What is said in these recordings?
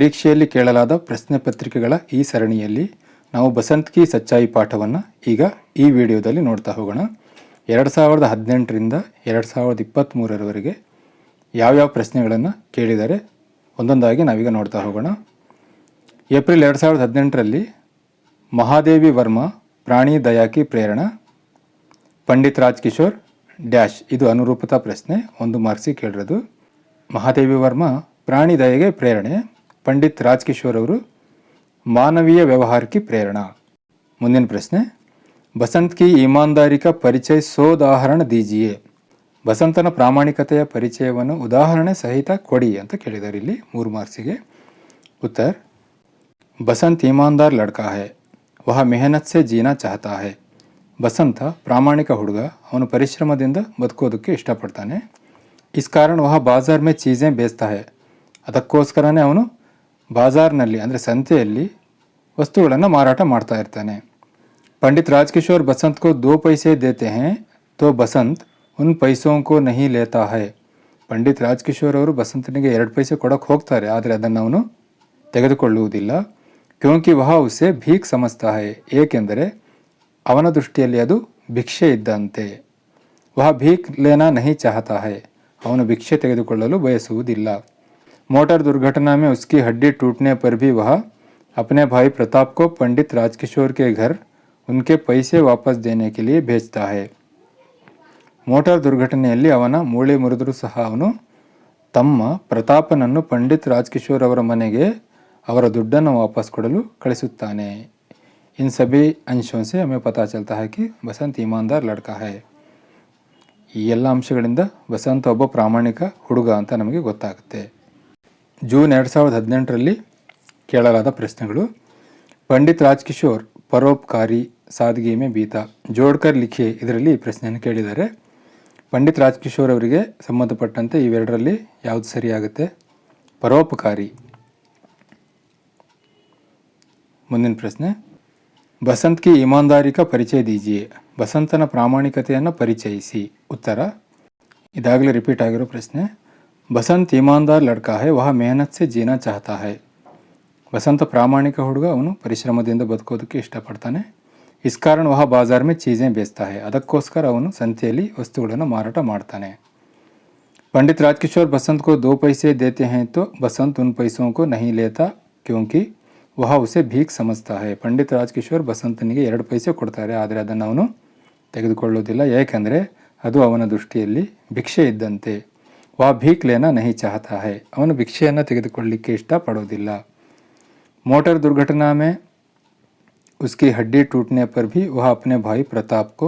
ಪರೀಕ್ಷೆಯಲ್ಲಿ ಕೇಳಲಾದ ಪ್ರಶ್ನೆ ಪತ್ರಿಕೆಗಳ ಈ ಸರಣಿಯಲ್ಲಿ ನಾವು ಬಸಂತ್ ಕಿ ಸಚ್ಚಾಯಿ ಪಾಠವನ್ನು ಈಗ ಈ ವಿಡಿಯೋದಲ್ಲಿ ನೋಡ್ತಾ ಹೋಗೋಣ. 2018ರಿಂದ 2023ರವರೆಗೆ ಯಾವ್ಯಾವ ಪ್ರಶ್ನೆಗಳನ್ನು ಕೇಳಿದರೆ ಒಂದೊಂದಾಗಿ ನಾವೀಗ ನೋಡ್ತಾ ಹೋಗೋಣ. ಏಪ್ರಿಲ್ 2018ರಲ್ಲಿ ಮಹಾದೇವಿ ವರ್ಮಾ ಪ್ರಾಣಿ ದಯಾ ಕಿ ಪ್ರೇರಣಾ, ಪಂಡಿತ್ ರಾಜ್ ಕಿಶೋರ್ ಡ್ಯಾಶ್, ಇದು ಅನುರೂಪತಾ ಪ್ರಶ್ನೆ, 1 ಮಾರ್ಕ್ಸಿಗೆ ಕೇಳಿರೋದು. ಮಹಾದೇವಿ ವರ್ಮಾ ಪ್ರಾಣಿ ದಯೆಗೆ ಪ್ರೇರಣೆ, ಪಂಡಿತ್ ರಾಜ್ ಕಿಶೋರ್ ಅವರು ಮಾನವೀಯ ವ್ಯವಹಾರ ಕಿ ಪ್ರೇರಣಾ. ಮುಂದಿನ ಪ್ರಶ್ನೆ, ಬಸಂತ್ ಕಿ ಈಮಾನ್ದಾರಿ ಕಾ ಪರಿಚಯ ಸೋದಾಹರಣ ದೀಜಿಯೇ, ಬಸಂತನ ಪ್ರಾಮಾಣಿಕತೆಯ ಪರಿಚಯವನ್ನು ಉದಾಹರಣೆ ಸಹಿತ ಕೊಡಿ ಅಂತ ಕೇಳಿದ್ದಾರೆ. ಇಲ್ಲಿ 3 ಮಾರ್ಕ್ಸಿಗೆ. ಉತ್ತರ, ಬಸಂತ್ ಈಮಾನ್ದಾರ್ ಲಡ್ಕಾ ಹೈ, ವಹ ಮೆಹನತ್ ಸೆ ಜೀನಾ ಚಾಹತಾ ಹೈ. ಬಸಂತ ಪ್ರಾಮಾಣಿಕ ಹುಡುಗ, ಅವನು ಪರಿಶ್ರಮದಿಂದ ಬದುಕೋದಕ್ಕೆ ಇಷ್ಟಪಡ್ತಾನೆ. ಇಸ್ ಕಾರಣ ವಹ ಬಾಜಾರ್ ಮೇ ಚೀಜೆ ಬೇಚ್ತಾ ಹೈ, ಅದಕ್ಕೋಸ್ಕರನೇ ಅವನು ಬಾಜಾರ್ನಲ್ಲಿ ಅಂದರೆ ಸಂತೆಯಲ್ಲಿ ವಸ್ತುಗಳನ್ನು ಮಾರಾಟ ಮಾಡ್ತಾ ಇರ್ತಾನೆ. ಪಂಡಿತ್ ರಾಜ್ ಕಿಶೋರ್ ಬಸಂತ್ ಕೋ 2 ಪೈಸೆ ದೇತೆ ಹೈ ತೋ ಬಸಂತ್ ಉನ್ ಪೈಸೋಂ ಕೋ ನಹಿ ಲೇತಾ ಹೈ. ಪಂಡಿತ್ ರಾಜ್ ಕಿಶೋರ್ ಅವರು ಬಸಂತನಿಗೆ 2 ಪೈಸೆ ಕೊಡೋಕ್ಕೆ ಹೋಗ್ತಾರೆ, ಆದರೆ ಅದನ್ನು ಅವನು ತೆಗೆದುಕೊಳ್ಳುವುದಿಲ್ಲ. ಕ್ಯೋಂಕಿ ವಹ ಉಸೆ ಭೀಕ್ ಸಮಜ್ತಾ ಹೈ, ಏಕೆಂದರೆ ಅವನ ದೃಷ್ಟಿಯಲ್ಲಿ ಅದು ಭಿಕ್ಷೆ ಇದ್ದಂತೆ. ವಹ ಭೀಕ್ ಲೇನಾ ನಹಿ ಚಾಹತಾ ಹೈ, ಅವನು ಭಿಕ್ಷೆ ತೆಗೆದುಕೊಳ್ಳಲು ಬಯಸುವುದಿಲ್ಲ. मोटर दुर्घटना में उसकी हड्डी टूटने पर भी वह अपने भाई प्रताप को पंडित राजकिशोर के घर उनके पैसे वापस देने के लिए भेजता है. ಮೋಟಾರ್ ದುರ್ಘಟನೆಯಲ್ಲಿ ಅವನ ಮೂಳೆ ಮುರಿದರೂ ಸಹ ಅವನು ತಮ್ಮ ಪ್ರತಾಪನನ್ನು ಪಂಡಿತ್ ರಾಜ್ಕಿಶೋರ್ ಅವರ ಮನೆಗೆ ಅವರ ದುಡ್ಡನ್ನು ವಾಪಸ್ ಕೊಡಲು ಕಳಿಸುತ್ತಾನೆ. ಇನ್ ಸಭಿ ಅಂಶೋं से हमें पता चलता है कि ಬಸಂತ್ ಈಮಾನ್ದಾರ್ ಲಡ್ಕಾ ಹೈ. ಈ ಎಲ್ಲ ಅಂಶಗಳಿಂದ ಬಸಂತ ಒಬ್ಬ ಪ್ರಾಮಾಣಿಕ ಹುಡುಗ ಅಂತ ನಮಗೆ ಗೊತ್ತಾಗುತ್ತೆ. ಜೂನ್ 2018ರಲ್ಲಿ ಕೇಳಲಾದ ಪ್ರಶ್ನೆಗಳು. ಪಂಡಿತ್ ರಾಜ್ ಕಿಶೋರ್ ಪರೋಪಕಾರಿ ಸಾದಗಿ ಮೇ ಬೀತಾ ಜೋಡ್ಕರ್ ಲಿಖೆ, ಇದರಲ್ಲಿ ಈ ಪ್ರಶ್ನೆಯನ್ನು ಕೇಳಿದ್ದಾರೆ. ಪಂಡಿತ್ ರಾಜ್ ಕಿಶೋರ್ ಅವರಿಗೆ ಸಂಬಂಧಪಟ್ಟಂತೆ ಇವೆರಡರಲ್ಲಿ ಯಾವುದು ಸರಿಯಾಗುತ್ತೆ? ಪರೋಪಕಾರಿ. ಮುಂದಿನ ಪ್ರಶ್ನೆ, ಬಸಂತ್ ಕಿ ಈಮಾನ್ದಾರಿ ಕಾ ಪರಿಚಯ ದೀಜಿಯೇ, ಬಸಂತನ ಪ್ರಾಮಾಣಿಕತೆಯನ್ನು ಪರಿಚಯಿಸಿ. ಉತ್ತರ, ಇದಾಗಲೇ ರಿಪೀಟ್ ಆಗಿರೋ ಪ್ರಶ್ನೆ. ಬಸಂತ್ ಈಮಾನ್ದಾರ್ ಲಡ್ಕಾ ಹೈ, ವಹ ಮೆಹನತ್ ಸೆ ಜೀನಾ ಚಾಹತಾ ಹೈ. ಬಸಂತ ಪ್ರಾಮಾಣಿಕ ಹುಡುಗ, ಅವನು ಪರಿಶ್ರಮದಿಂದ ಬದುಕೋದಕ್ಕೆ ಇಷ್ಟಪಡ್ತಾನೆ. ಇಸ್ ಕಾರಣ ವಹ ಬಾಜಾರ್ ಮೇ ಚೀಜೆ ಬೇಚ್ತಾ ಹೈ, ಅದಕ್ಕೋಸ್ಕರ ಅವನು ಸಂತೆಯಲ್ಲಿ ವಸ್ತುಗಳನ್ನು ಮಾರಾಟ ಮಾಡ್ತಾನೆ. ಪಂಡಿತ್ ರಾಜ್ ಕಿಶೋರ್ ಬಸಂತ್ ಕೋ 2 ಪೈಸೆ ದೇತೆ ಹೈ ತೋ ಬಸಂತ್ ಉನ್ ಪೈಸೋಂ ಕೋ ನಹಿ ಲೇತಾ ಕ್ಯೋಂಕಿ ವಹ ಉಸೆ ಭೀಕ್ ಸಮಜ್ತಾ ಹೈ. ಪಂಡಿತ್ ರಾಜ್ ಕಿಶೋರ್ ಬಸಂತನಿಗೆ 2 ಪೈಸೆ ಕೊಡ್ತಾರೆ, ಆದರೆ ಅದನ್ನು ಅವನು ತೆಗೆದುಕೊಳ್ಳೋದಿಲ್ಲ, ಏಕೆಂದರೆ ಅದು ಅವನ ದೃಷ್ಟಿಯಲ್ಲಿ ಭಿಕ್ಷೆ ಇದ್ದಂತೆ. ವಹ ಭೀಕ್ ಲೇನಾ ನಹಿ ಚಾಹತಾ ಹೈ, ಅವನು ಭಿಕ್ಷೆಯನ್ನು ತೆಗೆದುಕೊಳ್ಳಲಿಕ್ಕೆ ಇಷ್ಟಪಡೋದಿಲ್ಲ. मोटर दुर्घटना में उसकी हड्डी टूटने पर भी वह अपने भाई प्रताप को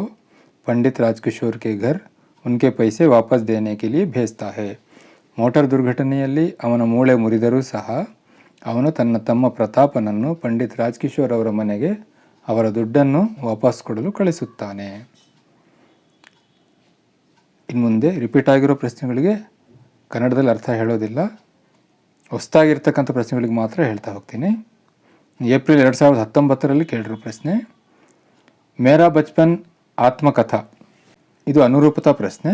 पंडित राजकिशोर के घर उनके पैसे वापस देने के लिए भेजता है. ಮೋಟಾರ್ ದುರ್ಘಟನೆಯಲ್ಲಿ ಅವನ ಮೂಳೆ ಮುರಿದರೂ ಸಹ ಅವನು ತನ್ನ ತಮ್ಮ ಪ್ರತಾಪನನ್ನು ಪಂಡಿತ್ ರಾಜ್ ಕಿಶೋರ್ ಅವರ ಮನೆಗೆ ಅವರ ದುಡ್ಡನ್ನು ವಾಪಸ್ ಕೊಡಲು ಕಳಿಸುತ್ತಾನೆ. ಇನ್ನು ಮುಂದೆ ರಿಪೀಟ್ ಆಗಿರೋ ಪ್ರಶ್ನೆಗಳಿಗೆ ಕನ್ನಡದಲ್ಲಿ ಅರ್ಥ ಹೇಳೋದಿಲ್ಲ, ಹೊಸದಾಗಿರ್ತಕ್ಕಂಥ ಪ್ರಶ್ನೆಗಳಿಗೆ ಮಾತ್ರ ಹೇಳ್ತಾ ಹೋಗ್ತೀನಿ. ಏಪ್ರಿಲ್ 2019ರಲ್ಲಿ ಕೇಳಿರೋ ಪ್ರಶ್ನೆ, ಮೇರಾ ಬಚ್ಪನ್ ಆತ್ಮಕಥಾ, ಇದು ಅನುರೂಪತಾ ಪ್ರಶ್ನೆ.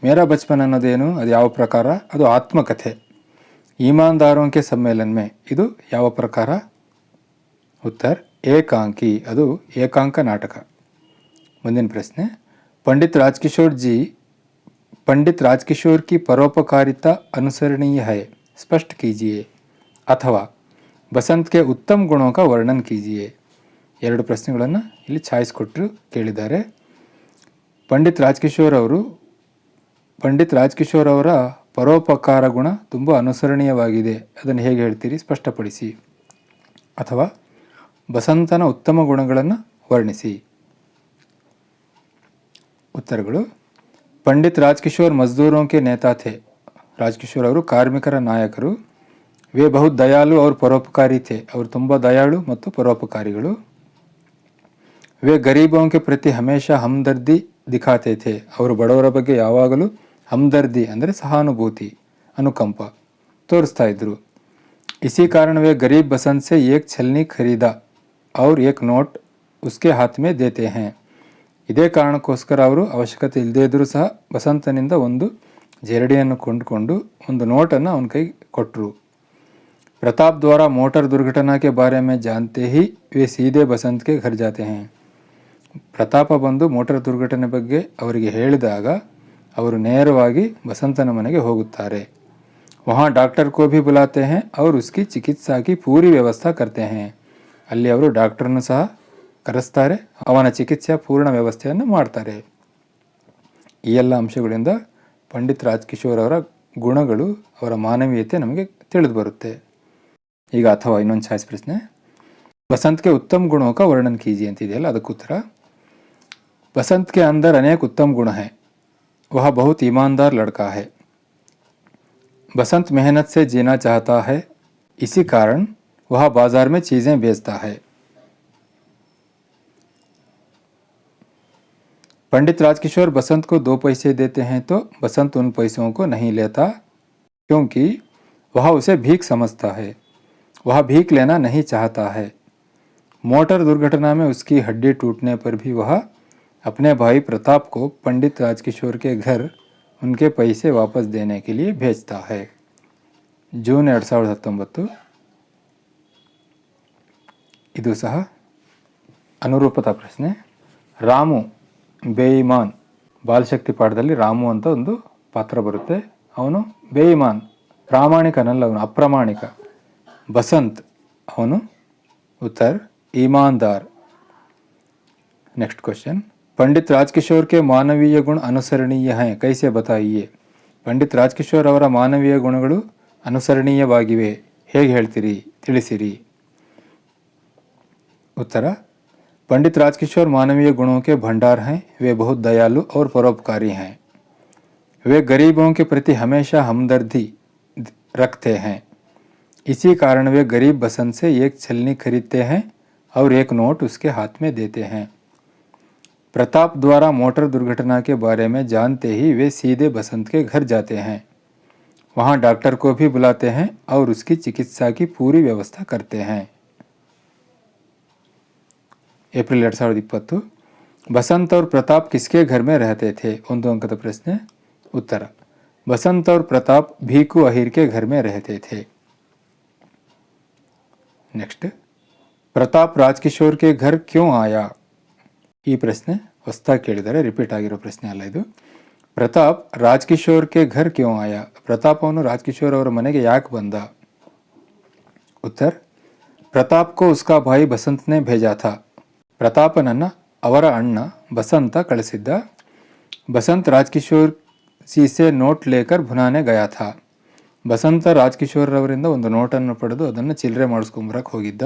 ಮೇರಾ ಬಚ್ಪನ್ ಅನ್ನೋದೇನು, ಅದು ಯಾವ ಪ್ರಕಾರ? ಅದು ಆತ್ಮಕಥೆ. ಈಮಾನ್ದಾರೋಂ ಕೆ ಸಮ್ಮೇಳನ್ ಮೇ, ಇದು ಯಾವ ಪ್ರಕಾರ? ಉತ್ತರ, ಏಕಾಂಕಿ, ಅದು ಏಕಾಂಕ ನಾಟಕ. ಮುಂದಿನ ಪ್ರಶ್ನೆ, पंडित राज किशोर की परोपकारिता अनुसरणीय है, स्पष्ट कीजिए. ಅಥವಾ ಬಸಂತ್ ಕೆ ಉತ್ತಮ ಗುಣೋं का ವರ್ಣನ್ ಕೀಜಿಯೇ. 2 ಪ್ರಶ್ನೆಗಳನ್ನು ಇಲ್ಲಿ ಚಾಯ್ಸ್ ಕೊಟ್ಟರು ಕೇಳಿದ್ದಾರೆ. ಪಂಡಿತ್ ರಾಜ್ ಕಿಶೋರ್ ಅವರ ಪರೋಪಕಾರ ಗುಣ ತುಂಬ ಅನುಸರಣೀಯವಾಗಿದೆ, ಅದನ್ನು ಹೇಗೆ ಹೇಳ್ತೀರಿ, ಸ್ಪಷ್ಟಪಡಿಸಿ. ಅಥವಾ ಬಸಂತನ ಉತ್ತಮ ಗುಣಗಳನ್ನು ವರ್ಣಿಸಿ. ಉತ್ತರಗಳು, पंडित राज किशोर मजदूरों के नेता थे. ರಾಜ್ ಕಿಶೋರ್ ಅವರು ಕಾರ್ಮಿಕರ ನಾಯಕರು. वे बहुत दयालु और परोपकारी थे, ಅವರು ತುಂಬ ದಯಾಳು ಮತ್ತು ಪರೋಪಕಾರಿಗಳು. वे गरीबों के प्रति हमेशा हमदर्दी दिखाते थे, ಅವರು ಬಡವರ ಬಗ್ಗೆ ಯಾವಾಗಲೂ ಹಮ್ದರ್ದಿ ಅಂದರೆ ಸಹಾನುಭೂತಿ, ಅನುಕಂಪ ತೋರಿಸ್ತಾ ಇದ್ರು. इसी कारण वे गरीब बसंत से एक छलनी खरीदा और एक नोट उसके हाथ में देते हैं. ಇದೇ ಕಾರಣಕ್ಕೋಸ್ಕರ ಅವರು ಅವಶ್ಯಕತೆ ಇಲ್ಲದೇ ಇದ್ದರೂ ಸಹ ಬಸಂತನಿಂದ ಒಂದು ಜರಡಿಯನ್ನು ಕೊಂಡುಕೊಂಡು ಒಂದು ನೋಟನ್ನು ಅವನ ಕೈಗೆ ಕೊಟ್ಟರು. प्रताप द्वारा मोटर दुर्घटना के बारे में जानते ही वे सीधे बसंत के घर जाते हैं. ಪ್ರತಾಪ ಬಂದು ಮೋಟಾರ್ ದುರ್ಘಟನೆ ಬಗ್ಗೆ ಅವರಿಗೆ ಹೇಳಿದಾಗ ಅವರು ನೇರವಾಗಿ ಬಸಂತನ ಮನೆಗೆ ಹೋಗುತ್ತಾರೆ. वहाँ डॉक्टर को भी बुलाते हैं और उसकी चिकित्सा की पूरी व्यवस्था करते हैं. ಅಲ್ಲಿ ಅವರು ಡಾಕ್ಟರ್ನು ಸಹ ಕರೆಸ್ತಾರೆ, ಅವನ ಚಿಕಿತ್ಸೆಯ ಪೂರ್ಣ ವ್ಯವಸ್ಥೆಯನ್ನು ಮಾಡ್ತಾರೆ. ಈ ಎಲ್ಲ ಅಂಶಗಳಿಂದ ಪಂಡಿತ್ ರಾಜ್ಕಿಶೋರ್ ಅವರ ಗುಣಗಳು, ಅವರ ಮಾನವೀಯತೆ ನಮಗೆ ತಿಳಿದು ಬರುತ್ತೆ. ಈಗ ಅಥವಾ ಇನ್ನೊಂದು ಚಾಯ್ಸ್ ಪ್ರಶ್ನೆ, बसंत के उत्तम गुणों का वर्णन कीजिए ಅಂತಿದೆಯಲ್ಲ, ಅದಕ್ಕೆ ಉತ್ತರ बसंत के अंदर अनेक उत्तम गुण हैं. वह बहुत ईमानदार लड़का है. बसंत मेहनत से जीना चाहता है, इसी कारण वह बाजार में चीज़ें बेचता है. पंडित राजकिशोर बसंत को 2 पैसे देते हैं तो बसंत उन पैसों को नहीं लेता, क्योंकि वह उसे भीख समझता है. वह भीख लेना नहीं चाहता है. मोटर दुर्घटना में उसकी हड्डी टूटने पर भी वह अपने भाई प्रताप को पंडित राजकिशोर के घर उनके पैसे वापस देने के लिए भेजता है. जून 2019. ಇದು ಸಹ ಅನುರೂಪತಾ ಪ್ರಶ್ನೆ. ರಾಮು ಬೇಯಿಮಾನ್, ಬಾಲಶಕ್ತಿ ಪಾಠದಲ್ಲಿ ರಾಮು ಅಂತ ಒಂದು ಪಾತ್ರ ಬರುತ್ತೆ. ಅವನು ಬೇಯಿಮಾನ್, ಪ್ರಾಮಾಣಿಕನಲ್ಲ, ಅವನು ಅಪ್ರಾಮಾಣಿಕ. ಬಸಂತ್ ಅವನು उत्तर ईमानदार. नेक्स्ट क्वेश्चन, पंडित राजकिशोर के मानवीय गुण अनुसरणीय हैं, कैसे बताइए. पंडित राजकिशोर ಅವರ ಮಾನವೀಯ ಗುಣಗಳು ಅನುಸರಣೀಯವಾಗಿವೆ, ಹೇಗೆ ಹೇಳ್ತೀರಿ, ತಿಳಿಸಿರಿ. उत्तर, पंडित राजकिशोर मानवीय गुणों के भंडार हैं. वे बहुत दयालु और परोपकारी हैं. वे गरीबों के प्रति हमेशा हमदर्दी रखते हैं. इसी कारण वे गरीब बसंत से एक छलनी खरीदते हैं और एक नोट उसके हाथ में देते हैं. प्रताप द्वारा मोटर दुर्घटना के बारे में जानते ही वे सीधे बसंत के घर जाते हैं. वहाँ डॉक्टर को भी बुलाते हैं और उसकी चिकित्सा की पूरी व्यवस्था करते हैं. ಏಪ್ರಿಲ್ 2020. बसंत और प्रताप किसके घर में रहते थे, 1 अंकದ ಪ್ರಶ್ನೆ. उत्तर, बसंत और प्रताप भीकू अहिर के घर में रहते थे. नेक्स्ट, प्रताप राजकिशोर के घर क्यों आया. ಈ ಪ್ರಶ್ನೆ ಹೊಸದಾಗಿ ಕೇಳಿದ್ದಾರೆ, ರಿಪೀಟ್ ಆಗಿರೋ ಪ್ರಶ್ನೆ ಅಲ್ಲ ಇದು. ಪ್ರತಾಪ್ ರಾಜ್ಕಿಶೋರ್ ಕೆ ಘರ್ ಕ್ಯೂ ಆಯಾ, ಪ್ರತಾಪ್ ಅವನು ರಾಜ್ಕಿಶೋರ್ ಅವರ ಮನೆಗೆ ಯಾಕೆ ಬಂದ. ಉತ್ತರ, ಪ್ರತಾಪ್ ಕೋ ಉಸ್ಕಾ ಭಾಯಿ ಬಸಂತ್ ನೆ ಭೇಜಾ ಥಾ. ಪ್ರತಾಪನನ್ನ ಅವರ ಅಣ್ಣ ಬಸಂತ ಕಳಿಸಿದ್ದ. ಬಸಂತ್ ರಾಜ್ಕಿಶೋರ್ ಸೀಸೆ ನೋಟ್ ಲೇಕರ್ ಭುನಾನೆ ಗಯಾ ಥಾ. ಬಸಂತ ರಾಜ್ಕಿಶೋರ್ ಅವರಿಂದ ಒಂದು ನೋಟನ್ನು ಪಡೆದು ಅದನ್ನು ಚಿಲ್ಲರೆ ಮಾಡಿಸ್ಕೊಂಬರಕ್ಕೆ ಹೋಗಿದ್ದ.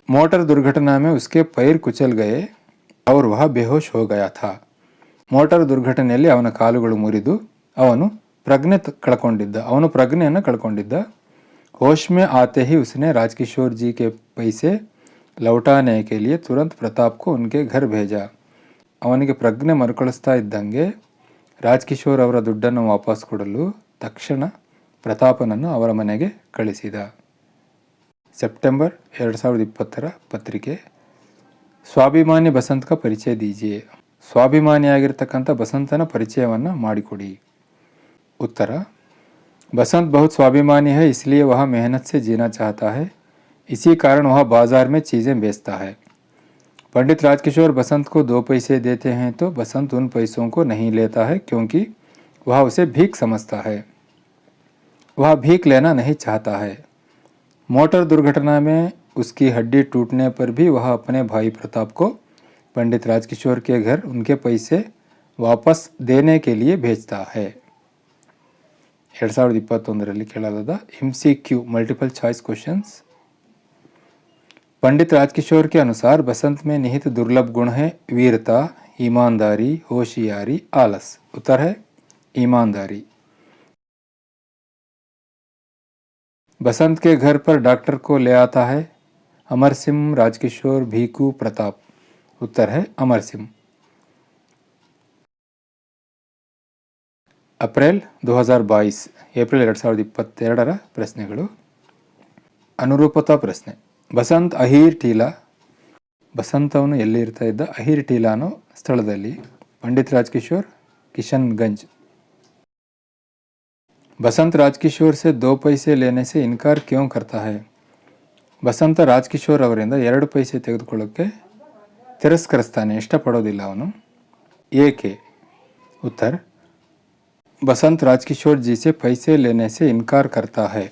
ಮೋಟರ್ ದುರ್ಘಟನಾ में उसके पैर कुचल गए और वह बेहोश हो गया था. ಮೋಟಾರ್ ದುರ್ಘಟನೆಯಲ್ಲಿ ಅವನ ಕಾಲುಗಳು ಮುರಿದು ಅವನು ಪ್ರಜ್ಞೆಯನ್ನು ಕಳ್ಕೊಂಡಿದ್ದ. होश में आते ही उसने राजकिशोर जी के पैसे लौटाने के लिए तुरंत प्रताप को उनके घर भेजा. ಅವನಿಗೆ ಪ್ರಜ್ಞೆ ಮರುಕಳಿಸ್ತಾ ಇದ್ದಂಗೆ ರಾಜ್ಕಿಶೋರ್ ಅವರ ದುಡ್ಡನ್ನು ವಾಪಸ್ ಕೊಡಲು ತಕ್ಷಣ ಪ್ರತಾಪನನ್ನು ಅವರ ಮನೆಗೆ ಕಳಿಸಿದ. ಸೆಪ್ಟೆಂಬರ್ 2020 ಪತ್ರಿಕೆ. ಸ್ವಾಭಿಮಾನಿ ಬಸಂತ್ का ಪರಿಚಯ दीजिए. ಸ್ವಾಭಿಮಾನಿಯಾಗಿರ್ತಕ್ಕಂಥ ಬಸಂತನ ಪರಿಚಯವನ್ನು ಮಾಡಿಕೊಡಿ. उत्तर, बसंत बहुत स्वाभिमानी है, इसलिए वह मेहनत से जीना चाहता है. इसी कारण वह बाजार में चीज़ें बेचता है. पंडित राजकिशोर बसंत को 2 पैसे देते हैं तो बसंत उन पैसों को नहीं लेता है, क्योंकि वह उसे भीख समझता है. वह भीख लेना नहीं चाहता है. मोटर दुर्घटना में उसकी हड्डी टूटने पर भी वह अपने भाई प्रताप को पंडित राजकिशोर के घर उनके पैसे वापस देने के लिए भेजता है. 2021 ಕೇಳಲಾದ MCQ मल्टीपल चॉइस क्वेश्चंस. पंडित राजकिशोर के अनुसार बसंत में निहित दुर्लभ गुण है वीरता, ईमानदारी, होशियारी, आलस. उत्तर है ईमानदारी. बसंत के घर पर डॉक्टर को ले आता है अमर सिंह, राजकिशोर, भीकू, प्रताप. उत्तर है अमर सिंह. ಏಪ್ರಿಲ್ 2022 ಪ್ರಶ್ನೆಗಳು. ಅನುರೂಪತಾ ಪ್ರಶ್ನೆ. ಬಸಂತ್ ಅಹೀರ್ ಟೀಲಾ, ಬಸಂತ್ ಅವನು ಎಲ್ಲಿ ಇರ್ತಾ ಇದ್ದ, ಅಹೀರ್ ಟೀಲಾ ಅನ್ನೋ ಸ್ಥಳದಲ್ಲಿ. ಪಂಡಿತ್ ರಾಜ್ಕಿಶೋರ್ ಕಿಶನ್ಗಂಜ್. बसंत राजकिशोर से 2 पैसे लेने से इनकार क्यों करता है? ಬಸಂತ ರಾಜ್ಕಿಶೋರ್ ಅವರಿಂದ 2 ಪೈಸೆ ತೆಗೆದುಕೊಳ್ಳೋಕ್ಕೆ ತಿರಸ್ಕರಿಸ್ತಾನೆ, ಇಷ್ಟಪಡೋದಿಲ್ಲ ಅವನು. ಏಕೆ? ಉತ್ತರ, ಬಸಂತ್ ರಾಜ್ಕಿಶೋರ್ ಜಿ ಸೆ ಪೈಸೆ ಲೇನೆ ಸೆ ಇನ್ಕಾರ್ ಕರ್ತಾ ಹೈ.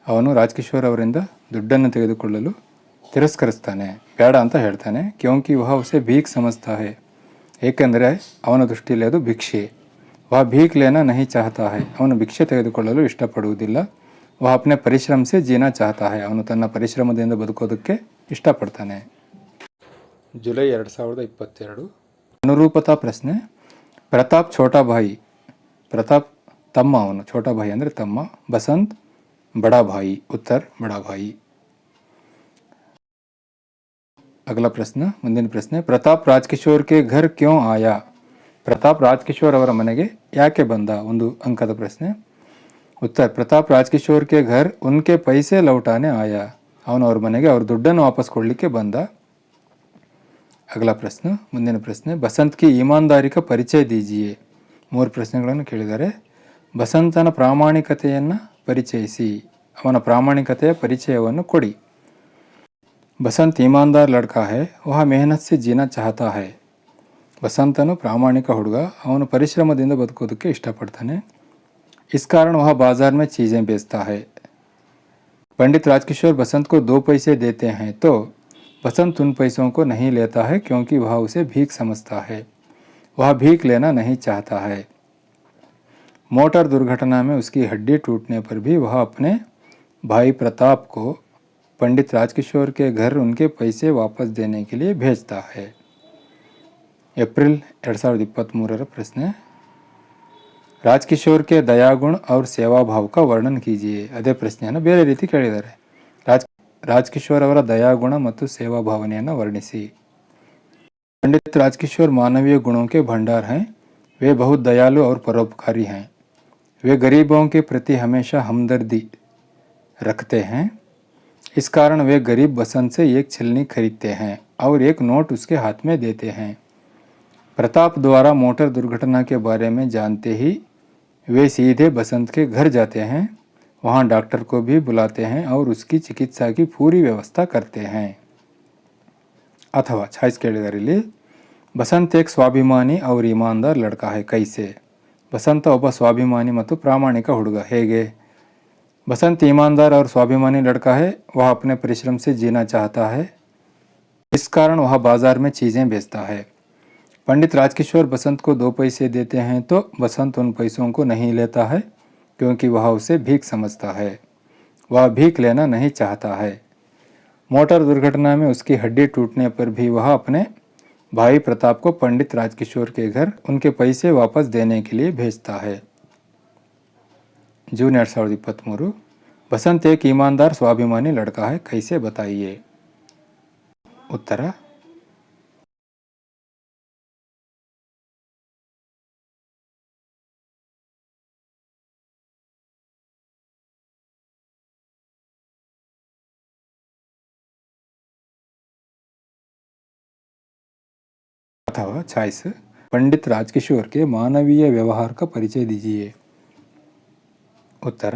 ಅವನು ರಾಜ್ಕಿಶೋರ್ ಅವರಿಂದ ದುಡ್ಡನ್ನು ತೆಗೆದುಕೊಳ್ಳಲು ತಿರಸ್ಕರಿಸ್ತಾನೆ, ಬೇಡ ಅಂತ ಹೇಳ್ತಾನೆ. ಕ್ಯೋಂಕಿ ವಹ ಉಸೆ ಭೀಕ್ ಸಮಜ್ತಾ ಹೈ, ಏಕೆಂದರೆ ಅವನ ದೃಷ್ಟಿಯಲ್ಲಿ ಅದು ಭಿಕ್ಷೆ. ವಹ ಭೀಕ್ ಲೇನಾ ನಹಿ ಚಾಹತಾ ಹೈ, ಅವನು ಭಿಕ್ಷೆ ತೆಗೆದುಕೊಳ್ಳಲು ಇಷ್ಟಪಡುವುದಿಲ್ಲ. ವಹ ಅಪ್ನೆ ಪರಿಶ್ರಮ ಸೆ ಜೀನಾ ಚಾಹತಾ ಹೈ, ಅವನು ತನ್ನ ಪರಿಶ್ರಮದಿಂದ ಬದುಕೋದಕ್ಕೆ ಇಷ್ಟಪಡ್ತಾನೆ. ಜುಲೈ 2022. ಅನುರೂಪತಾ ಪ್ರಶ್ನೆ. ಪ್ರತಾಪ್ ಛೋಟಾ ಭಾಯಿ. ಪ್ರತಾಪ್ ತಮ್ಮ, ಅವನು ಛೋಟಾ ಭಾಯಿ ಅಂದರೆ ತಮ್ಮ. ಬಸಂತ್ ಬಡಾ ಭಾಯಿ. ಉತ್ತರ ಬಡಾ ಭಾಯಿ. ಅಗಲ ಪ್ರಶ್ನೆ, ಮುಂದಿನ ಪ್ರಶ್ನೆ. ಪ್ರತಾಪ್ ರಾಜ್ಕಿಶೋರ್ ಕೆ ಘರ್ ಕ್ಯೋ ಆಯಾ. ಪ್ರತಾಪ್ ರಾಜ್ಕಿಶೋರ್ ಅವರ ಮನೆಗೆ ಯಾಕೆ ಬಂದ? 1 ಅಂಕದ ಪ್ರಶ್ನೆ. ಉತ್ತರ, ಪ್ರತಾಪ್ ರಾಜ್ಕಿಶೋರ್ ಕೆ ಘರ್ ಉನ್ಕೆ ಪೈಸೆ ಲೌಟಾನೆ ಆಯಾ. ಅವನು ಅವ್ರ ಮನೆಗೆ ಅವ್ರ ದುಡ್ಡನ್ನು ವಾಪಸ್ ಕೊಡಲಿಕ್ಕೆ ಬಂದ. ಅಗಲ ಪ್ರಶ್ನೆ, ಮುಂದಿನ ಪ್ರಶ್ನೆ. ಬಸಂತ್ ಕಿ ಈಮಾನ್ದಾರಿ ಕಾ ಪರಿಚಯ ದೀಜಿಯೇ. 3 ಪ್ರಶ್ನೆಗಳನ್ನು ಕೇಳಿದ್ದಾರೆ. ಬಸಂತನ ಪ್ರಾಮಾಣಿಕತೆಯನ್ನು ಪರಿಚಯಿಸಿ, ಅವನ ಪ್ರಾಮಾಣಿಕತೆಯ ಪರಿಚಯವನ್ನು ಕೊಡಿ. ಬಸಂತ್ ಈಮಾನ್ದಾರ್ ಲಡ್ಕಾ ಹೈ, ವಹ ಮೆಹನತ್ ಸೆ ಜೀನಾ ಚಾಹತಾ ಹೈ. ಬಸಂತನು ಪ್ರಾಮಾಣಿಕ ಹುಡುಗ, ಅವನು ಪರಿಶ್ರಮದಿಂದ ಬದುಕೋದಕ್ಕೆ ಇಷ್ಟಪಡ್ತಾನೆ. इस कारण वह बाजार में चीज़ें बेचता है. पंडित राजकिशोर बसंत को 2 पैसे देते हैं तो बसंत उन पैसों को नहीं लेता है क्योंकि वह उसे भीख समझता है. वह भीख लेना नहीं चाहता है. मोटर दुर्घटना में उसकी हड्डी टूटने पर भी वह अपने भाई प्रताप को पंडित राजकिशोर के घर उनके पैसे वापस देने के लिए भेजता है. ಏಪ್ರಿಲ್ 2023 ಪ್ರಶ್ನೆ. ರಾಜ್ಕಿಶೋರ್ ಕೆ ದಯಾಗುಣ ಔರ್ ಸೇವಾಭಾವ ಕಾ ವರ್ಣನ್ ಕೀಜಿಯೇ. ಅದೇ ಪ್ರಶ್ನೆಯನ್ನು ಬೇರೆ ರೀತಿ ಕೇಳಿದ್ದಾರೆ. ರಾಜ್ಕಿಶೋರ್ ಅವರ ದಯಾಗುಣ ಮತ್ತು ಸೇವಾಭಾವನೆಯನ್ನು ವರ್ಣಿಸಿ. पंडित राजकिशोर मानवीय गुणों के भंडार हैं. वे बहुत दयालु और परोपकारी हैं. वे गरीबों के प्रति हमेशा हमदर्दी रखते हैं. इस कारण वे गरीब बसंत से एक छलनी खरीदते हैं और एक नोट उसके हाथ में देते हैं. प्रताप द्वारा मोटर दुर्घटना के बारे में जानते ही वे सीधे बसंत के घर जाते हैं. वहाँ डॉक्टर को भी बुलाते हैं और उसकी चिकित्सा की पूरी व्यवस्था करते हैं. अथवा ಛಾಯ್ಸ್ ಕೇಳಿದ್ದಾರೆ ಇಲ್ಲಿ. ಬಸಂತ್ ಏಕ್ ಸ್ವಾಭಿಮಾನಿ ಔರ್ ಇಮಾನ್ದಾರ್ ಲಡ್ಕಾ ಹೈ. ಕೈಸೆ. ಬಸಂತ ಒಬ್ಬ ಸ್ವಾಭಿಮಾನಿ ಮತ್ತು ಪ್ರಾಮಾಣಿಕ ಹುಡುಗ, ಹೇಗೆ? बसंत ईमानदार और स्वाभिमानी लड़का है. वह अपने परिश्रम से जीना चाहता है. इस कारण वह बाजार में चीज़ें बेचता है. पंडित राजकिशोर बसंत को 2 पैसे देते हैं तो बसंत उन पैसों को नहीं लेता है क्योंकि वह उसे भीख समझता है. वह भीख लेना नहीं चाहता है. मोटर दुर्घटना में उसकी हड्डी टूटने पर भी वह अपने भाई प्रताप को पंडित राजकिशोर के घर उनके पैसे वापस देने के लिए भेजता है. जून 2023. बसंत एक ईमानदार स्वाभिमानी लड़का है. कैसे बताइए. उत्तर, अथवा ಛಾಯ್ಸ್. पंडित राजकिशोर के मानवीय व्यवहार का परिचय दीजिए. उत्तर,